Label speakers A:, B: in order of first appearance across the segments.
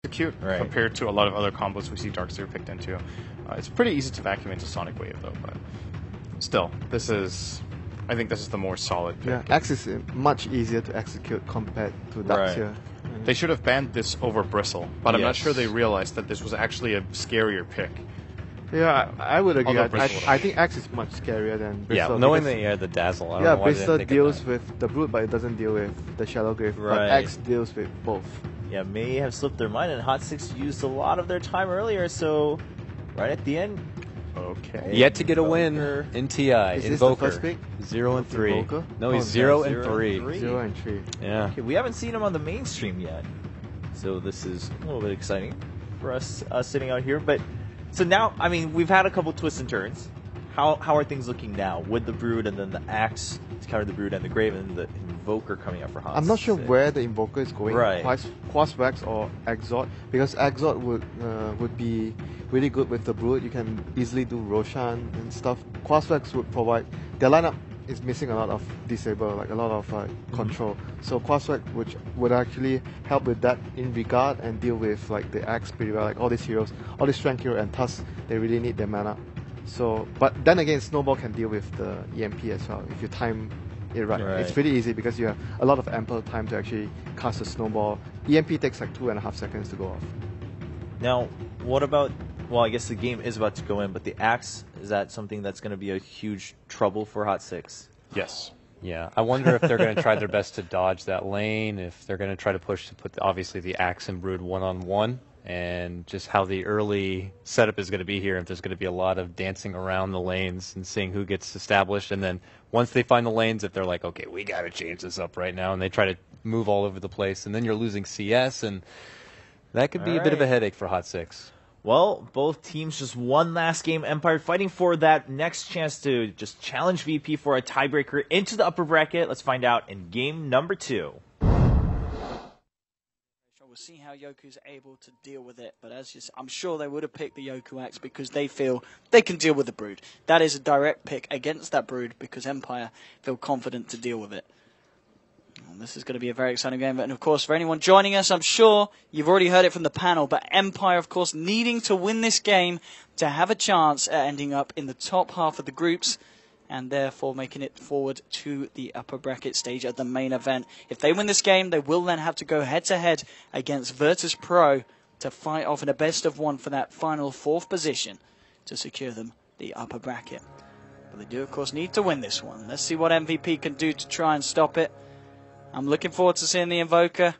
A: execute compared to a lot of other combos we see Darkseer picked into. It's pretty easy to vacuum into Sonic Wave though, but still, I think this is the more solid pick.
B: Yeah, X is much easier to execute compared to Darkseer.
A: They should have banned this over Bristle, but I'm not sure they realized that this was actually a scarier pick.
B: Yeah, I would agree. I think X is much scarier than Bristle.
C: Yeah, knowing that you had the Dazzle. I don't know why
B: Bristle deals with the Brute, but it doesn't deal with the Shadow Grave. But X deals with both.
C: Yeah, may have slipped their mind, and Hot 6 used a lot of their time earlier, so right at the end.
A: Okay.
C: Yet to get a win in TI.
B: Is this the first pick?
C: 0-3.
B: Invoker?
C: No, he's 0-3.
B: 0-3.
C: Yeah. Okay, we haven't seen him on the mainstream yet, so this is a little bit exciting for us sitting out here. But so now, I mean, we've had a couple twists and turns. How are things looking now with the Brood and then the Axe to counter the Brood and the Grave and the Invoker coming out for Hot 6?
B: I'm not sure where the Invoker is going, Quaswax or Exort, because Exort would be really good with the Brood. You can easily do Roshan and stuff. Quaswax would provide, their lineup is missing a lot of disable, like a lot of control. So Quaswax would actually help with that in regard and deal with like the Axe pretty well, like all these heroes, all these strength heroes and Tusk, they really need their mana. So, but then again, Snowball can deal with the EMP as well if you time it right. It's pretty easy because you have a lot of ample time to actually cast a Snowball. EMP takes like 2.5 seconds to go off.
C: Now, what about, well, I guess the game is about to go in, but the Axe, is that something that's going to be a huge trouble for Hot 6?
A: Yes.
D: Yeah, I wonder if they're going to try their best to dodge that lane, if they're going to try to push to put, obviously, the Axe and Brood one-on-one. And just how the early setup is going to be here, if there's going to be a lot of dancing around the lanes and seeing who gets established. And then once they find the lanes, if they're like, okay, we got to change this up right now, and they try to move all over the place, and then you're losing CS, and that could be a bit of a headache for Hot 6.
C: Well, both teams just one last game. Empire fighting for that next chance to just challenge VP for a tiebreaker into the upper bracket. Let's find out in game number 2.
E: We'll see how Yoku's able to deal with it, but I'm sure they would have picked the Yoku Axe because they feel they can deal with the Brood. That is a direct pick against that Brood because Empire feel confident to deal with it. And this is going to be a very exciting game, and of course for anyone joining us, I'm sure you've already heard it from the panel, but Empire of course needing to win this game to have a chance at ending up in the top half of the groups, and therefore making it forward to the upper bracket stage at the main event. If they win this game, they will then have to go head-to-head against Virtus Pro to fight off in a best-of-1 for that final 4th position to secure them the upper bracket. But they do, of course, need to win this one. Let's see what MVP can do to try and stop it. I'm looking forward to seeing the Invoker.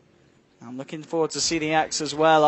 E: I'm looking forward to see the Axe as well.